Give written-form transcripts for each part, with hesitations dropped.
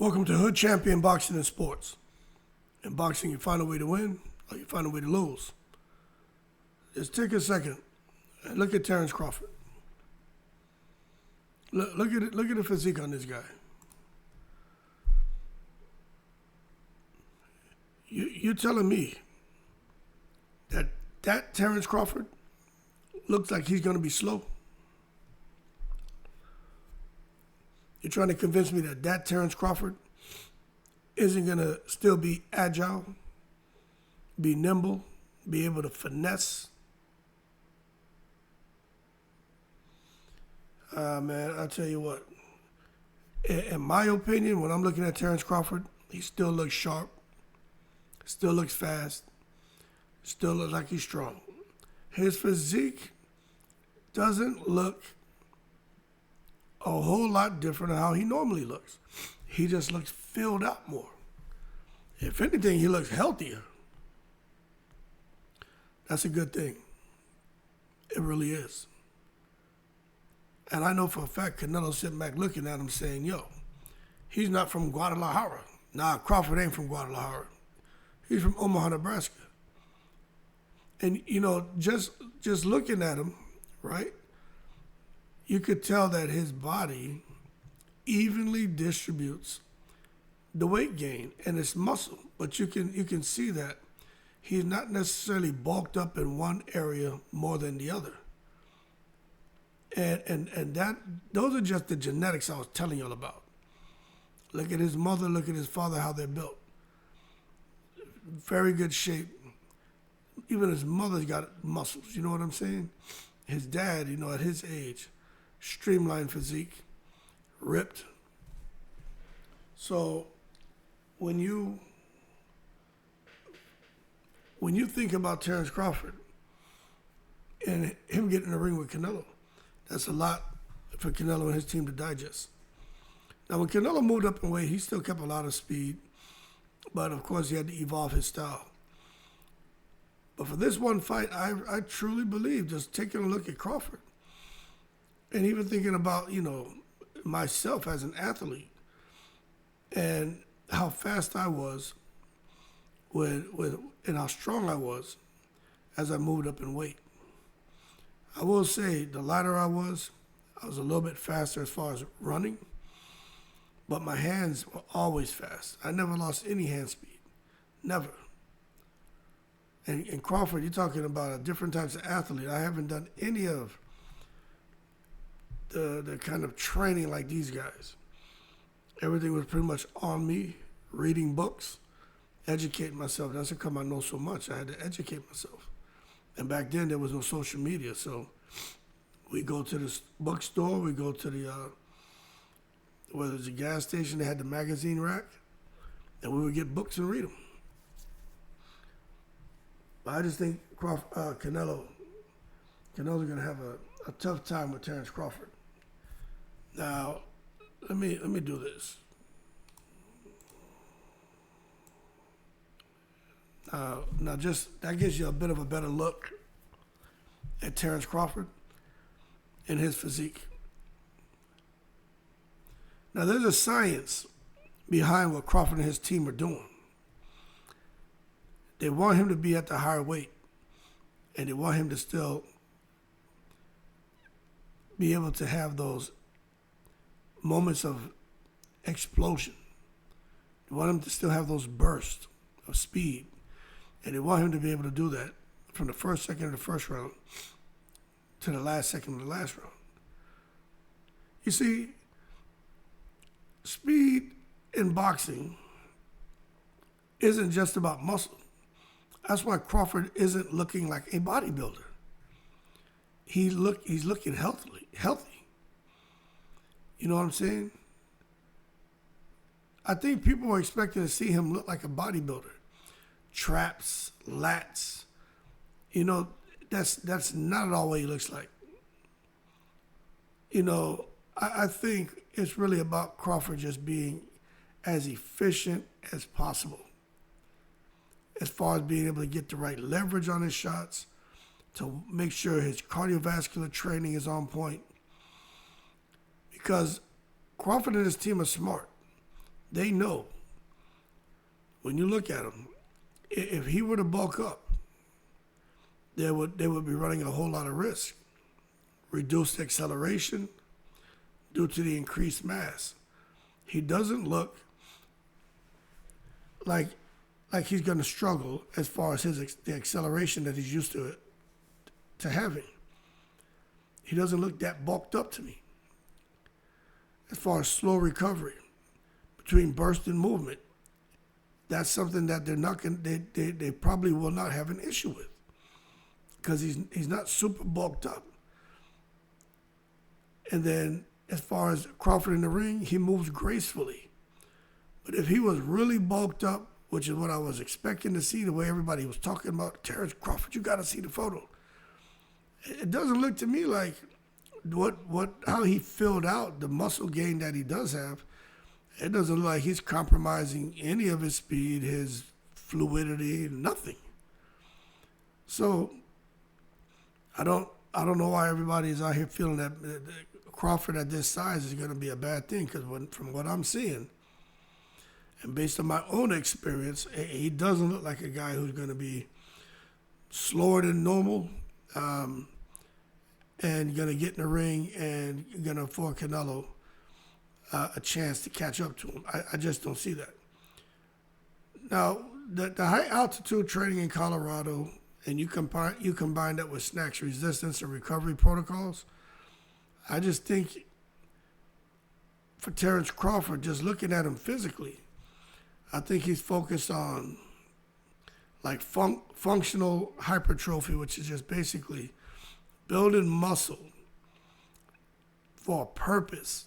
Welcome to Hood Champion Boxing and Sports. In boxing, you find a way to win or you find a way to lose. Just take a second and look at Terence Crawford. Look at the physique on this guy. You're telling me that Terence Crawford looks like he's going to be slow? You're trying to convince me that Terence Crawford isn't going to still be agile, be nimble, be able to finesse? Man, I'll tell you what. In my opinion, when I'm looking at Terence Crawford, he still looks sharp, still looks fast, still looks like he's strong. His physique doesn't look a whole lot different than how he normally looks. He just looks filled out more. If anything, he looks healthier. That's a good thing. It really is. And I know for a fact Canelo's sitting back looking at him saying, yo, he's not from Guadalajara. Nah, Crawford ain't from Guadalajara. He's from Omaha, Nebraska. And, you know, just looking at him, right, you could tell that his body evenly distributes the weight gain and its muscle. But you can see that he's not necessarily bulked up in one area more than the other. And that those are just the genetics I was telling y'all about. Look at his mother, look at his father, how they're built. Very good shape. Even his mother's got muscles, you know what I'm saying? His dad, you know, at his age, streamlined physique, ripped. So when you think about Terence Crawford and him getting in the ring with Canelo, that's a lot for Canelo and his team to digest. Now, when Canelo moved up in weight, he still kept a lot of speed, but of course he had to evolve his style. But for this one fight, I truly believe, just taking a look at Crawford, and even thinking about, you know, myself as an athlete and how fast I was and how strong I was as I moved up in weight. I will say the lighter I was a little bit faster as far as running, but my hands were always fast. I never lost any hand speed, never. And Crawford, you're talking about a different types of athlete. I haven't done any of the kind of training like these guys. Everything was pretty much on me, reading books, educating myself. That's how come I know so much. I had to educate myself. And back then, there was no social media, so we go to the bookstore, we go to the, whether it's a gas station, they had the magazine rack, and we would get books and read them. But I just think Canelo's going to have a tough time with Terence Crawford. Now, let me do this. Now, just that gives you a bit of a better look at Terence Crawford and his physique. Now, there's a science behind what Crawford and his team are doing. They want him to be at the higher weight, and they want him to still be able to have those moments of explosion. They want him to still have those bursts of speed. And they want him to be able to do that from the first second of the first round to the last second of the last round. You see, speed in boxing isn't just about muscle. That's why Crawford isn't looking like a bodybuilder. He's looking healthy. You know what I'm saying? I think people were expecting to see him look like a bodybuilder. Traps, lats, you know, that's not at all what he looks like. You know, I think it's really about Crawford just being as efficient as possible, as far as being able to get the right leverage on his shots, to make sure his cardiovascular training is on point. Because Crawford and his team are smart. they know when you look at him, if he were to bulk up, they would be running a whole lot of risk. Reduced acceleration due to the increased mass. He doesn't look like he's going to struggle as far as the acceleration that he's used to having. He doesn't look that bulked up to me. As far as slow recovery between burst and movement, that's something that they probably will not have an issue with, because he's not super bulked up. And then as far as Crawford in the ring, he moves gracefully. But if he was really bulked up, which is what I was expecting to see, the way everybody was talking about Terrence Crawford, you got to see the photo. It doesn't look to me like how he filled out the muscle gain that he does have. It doesn't look like he's compromising any of his speed, his fluidity, nothing. So I don't know why everybody is out here feeling that Crawford at this size is going to be a bad thing, because from what I'm seeing, and based on my own experience, he doesn't look like a guy who's going to be slower than normal, and going to get in the ring and going to afford Canelo a chance to catch up to him. I just don't see that. Now, the high altitude training in Colorado, and you combine that with snatch resistance and recovery protocols, I just think for Terrence Crawford, just looking at him physically, I think he's focused on like functional hypertrophy, which is just basically building muscle for a purpose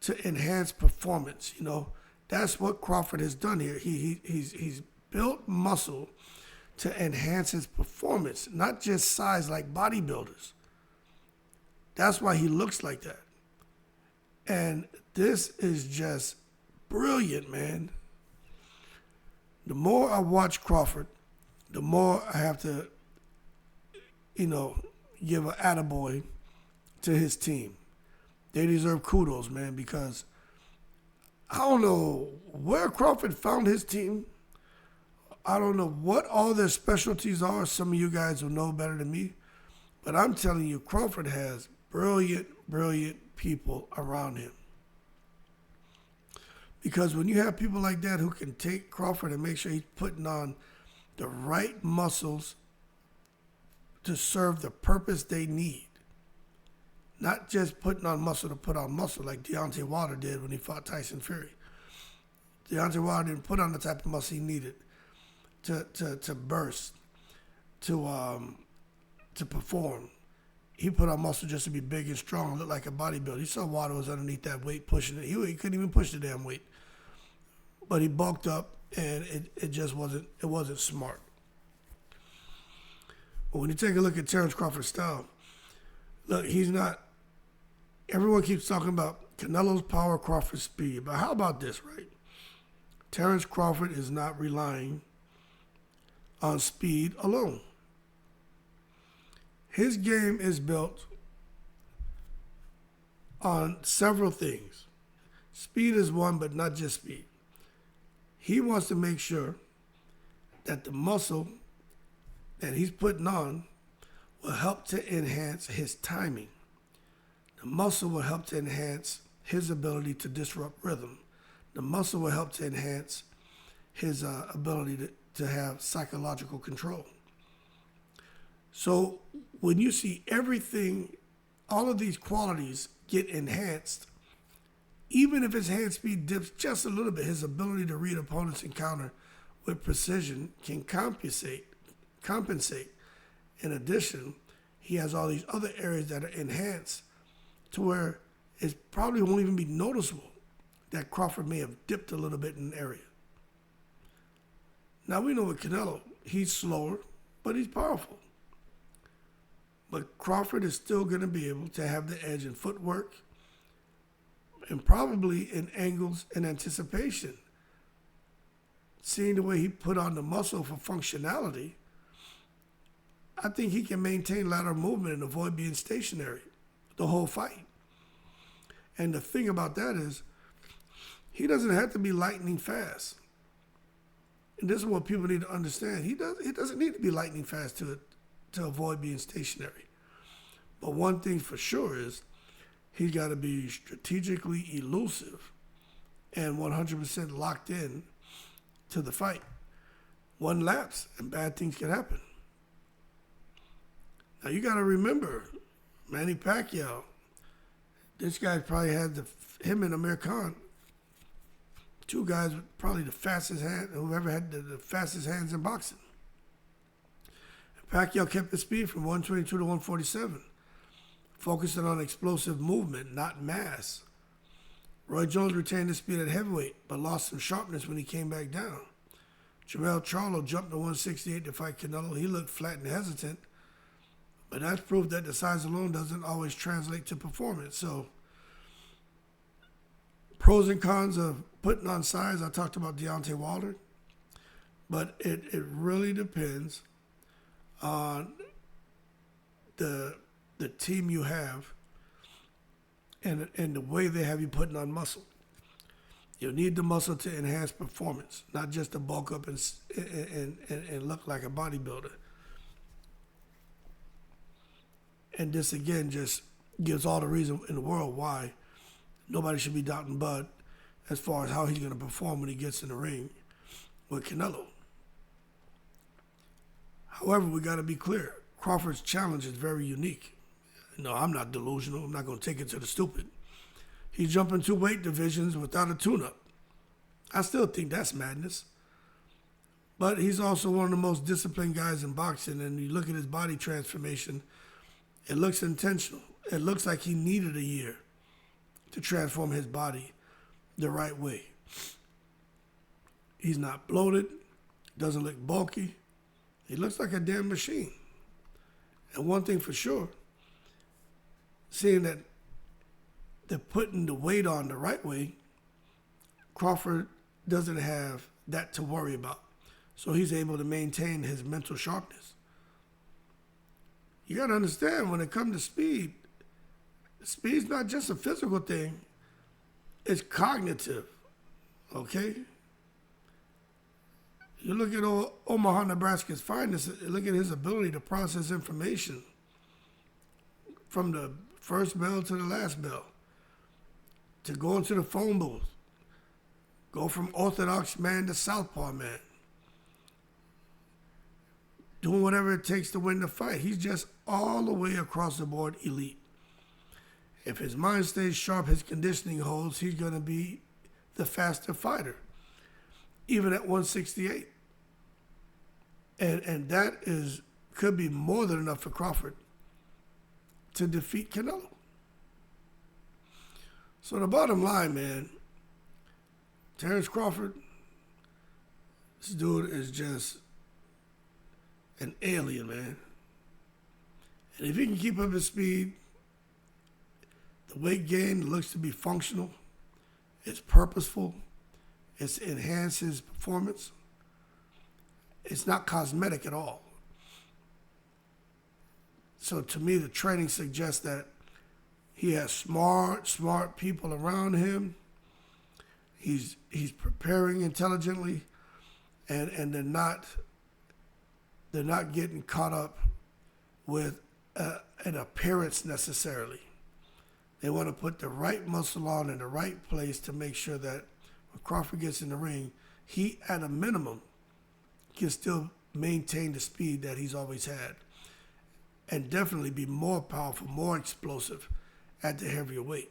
to enhance performance. You know, that's what Crawford has done here. He's built muscle to enhance his performance, not just size like bodybuilders. That's why he looks like that. And this is just brilliant, man. The more I watch Crawford, the more I have to, give an attaboy to his team. They deserve kudos, man, because I don't know where Crawford found his team. I don't know what all their specialties are. Some of you guys will know better than me. But I'm telling you, Crawford has brilliant, brilliant people around him. Because when you have people like that who can take Crawford and make sure he's putting on the right muscles to serve the purpose they need, not just putting on muscle to put on muscle like Deontay Wilder did when he fought Tyson Fury. Deontay Wilder didn't put on the type of muscle he needed to burst, to perform. He put on muscle just to be big and strong, look like a bodybuilder. You saw Wilder was underneath that weight pushing it. He couldn't even push the damn weight. But he bulked up, and it just wasn't smart. But when you take a look at Terrence Crawford's style, look, he's not. Everyone keeps talking about Canelo's power, Crawford's speed. But how about this, right? Terrence Crawford is not relying on speed alone. His game is built on several things. Speed is one, but not just speed. He wants to make sure that the muscle that he's putting on will help to enhance his timing. The muscle will help to enhance his ability to disrupt rhythm. The muscle will help to enhance his ability to have psychological control. So when you see everything, all of these qualities get enhanced, even if his hand speed dips just a little bit, his ability to read opponents and counter with precision can compensate. In addition, he has all these other areas that are enhanced to where it probably won't even be noticeable that Crawford may have dipped a little bit in an area. Now we know with Canelo, he's slower, but he's powerful. But Crawford is still going to be able to have the edge in footwork and probably in angles and anticipation. Seeing the way he put on the muscle for functionality, I think he can maintain lateral movement and avoid being stationary the whole fight. And the thing about that is, He doesn't have to be lightning fast. And this is what people need to understand. He doesn't need to be lightning fast to avoid being stationary. But one thing for sure is he's got to be strategically elusive and 100% locked in to the fight. One lapse and bad things can happen. Now you got to remember, Manny Pacquiao, this guy probably had him and Amir Khan, two guys with probably the fastest hand, whoever had the fastest hands in boxing. And Pacquiao kept the speed from 122 to 147, focusing on explosive movement, not mass. Roy Jones retained his speed at heavyweight, but lost some sharpness when he came back down. Jermell Charlo jumped to 168 to fight Canelo. He looked flat and hesitant, but that's proof that the size alone doesn't always translate to performance. So, pros and cons of putting on size. I talked about Deontay Wilder, but it really depends on the team you have and the way they have you putting on muscle. You need the muscle to enhance performance, not just to bulk up and look like a bodybuilder. And this again just gives all the reason in the world why nobody should be doubting Bud as far as how he's going to perform when he gets in the ring with Canelo. However, we got to be clear. Crawford's challenge is very unique. No, I'm not delusional. I'm not going to take it to the stupid. He's jumping 2 weight divisions without a tune-up. I still think that's madness. But he's also one of the most disciplined guys in boxing, and you look at his body transformation, it looks intentional. It looks like he needed a year to transform his body the right way. He's not bloated, doesn't look bulky. He looks like a damn machine. And one thing for sure, seeing that they're putting the weight on the right way, Crawford doesn't have that to worry about. So he's able to maintain his mental sharpness. You got to understand, when it comes to speed, speed's not just a physical thing. It's cognitive, okay? You look at Omaha, Nebraska's finest, look at his ability to process information from the first bell to the last bell, to go into the phone booth, go from orthodox man to southpaw man, doing whatever it takes to win the fight. He's just all the way across the board elite. If his mind stays sharp, his conditioning holds, he's going to be the faster fighter, even at 168. And that could be more than enough for Crawford to defeat Canelo. So the bottom line, man, Terrence Crawford, this dude is just an alien, man. And if he can keep up his speed, the weight gain looks to be functional, it's purposeful, it enhances performance. It's not cosmetic at all. So to me, the training suggests that he has smart people around him. He's preparing intelligently, and they're not getting caught up with an appearance necessarily. They want to put the right muscle on in the right place to make sure that when Crawford gets in the ring, he, at a minimum, can still maintain the speed that he's always had and definitely be more powerful, more explosive at the heavier weight.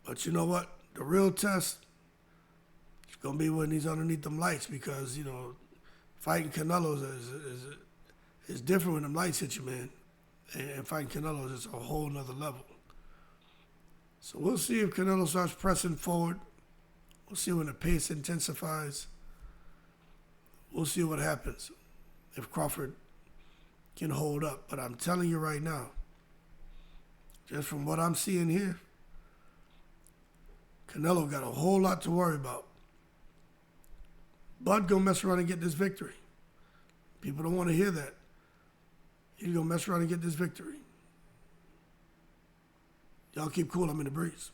But you know what? The real test is going to be when he's underneath them lights, because, fighting Canelo is different when them lights hit you, man. And fighting Canelo is a whole nother level. So we'll see if Canelo starts pressing forward. We'll see when the pace intensifies. We'll see what happens if Crawford can hold up. But I'm telling you right now, just from what I'm seeing here, Canelo got a whole lot to worry about. Bud gonna mess around and get this victory. People don't want to hear that. He's gonna mess around and get this victory. Y'all keep cool. I'm in the breeze.